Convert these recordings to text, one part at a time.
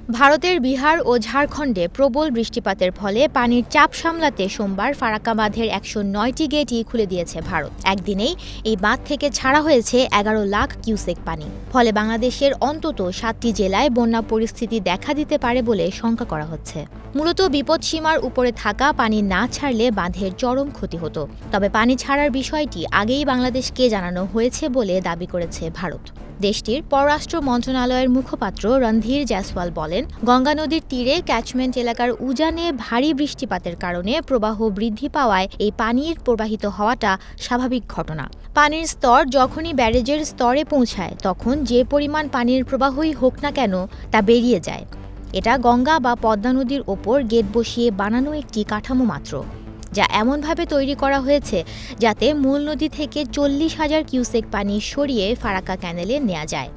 ভারতের বিহার ও ঝাড়খণ্ডে প্রবল বৃষ্টিপাতের ফলে পানির চাপ সামলাতে সোমবার ফারাক্কা বাঁধের ১০৯টি গেটই খুলে দিয়েছে ভারত। একদিনেই এই বাঁধ থেকে ছাড়া হয়েছে ১১ লাখ কিউসেক পানি। ফলে বাংলাদেশের অন্তত ৭টি জেলায় বন্যা পরিস্থিতি দেখা দিতে পারে বলে শঙ্কা করা হচ্ছে। মূলত বিপদসীমার উপরে থাকা পানি না ছাড়লে বাঁধের চরম ক্ষতি হতো। তবে পানি ছাড়ার বিষয়টি আগেই বাংলাদেশকে জানানো হয়েছে বলে দাবি করেছে ভারত। দেশটির পররাষ্ট্র মন্ত্রণালয়ের মুখপাত্র রণধীর জয়সওয়াল বলেন, গঙ্গা নদীর তীরে ক্যাচমেন্ট এলাকার উজানে ভারী বৃষ্টিপাতের কারণে প্রবাহ বৃদ্ধি পাওয়ায় এই পানির প্রবাহিত হওয়াটা স্বাভাবিক ঘটনা। পানির স্তর যখনই ব্যারেজের স্তরে পৌঁছায় তখন যে পরিমাণ পানির প্রবাহই হোক না কেন তা বেরিয়ে যায়। এটা গঙ্গা বা পদ্মা নদীর ওপর গেট বসিয়ে বানানো একটি কাঠামো মাত্র, যা এমনভাবে তৈরি করা হয়েছে যাতে মূল নদী থেকে ৪০,০০০ কিউসেক পানি সরিয়ে ফারাক্কা ক্যানেলে নেওয়া যায়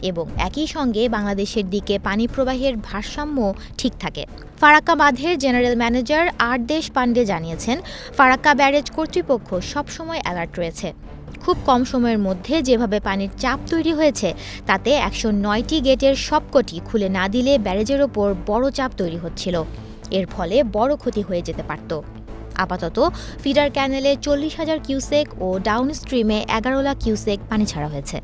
এবং একই সঙ্গে বাংলাদেশের দিকে পানি প্রবাহের ভারসাম্য ঠিক থাকে। ফারাক্কা বাঁধের জেনারেল ম্যানেজার আরদেশ পান্ডে জানিয়েছেন, ফারাক্কা ব্যারেজ কর্তৃপক্ষ সবসময় অ্যালার্ট রয়েছে। খুব কম সময়ের মধ্যে যেভাবে পানির চাপ তৈরি হয়েছে তাতে ১০৯টি গেটের সবকটি খুলে না দিলে ব্যারেজের ওপর বড় চাপ তৈরি হচ্ছিল। এর ফলে বড় ক্ষতি হয়ে যেতে পারত। আপাতত ফিডার ক্যানেলে ৪০,০০০ কিউসেক ও ডাউনস্ট্রিমে ১১ লাখ কিউসেক পানি ছাড়া হয়েছে।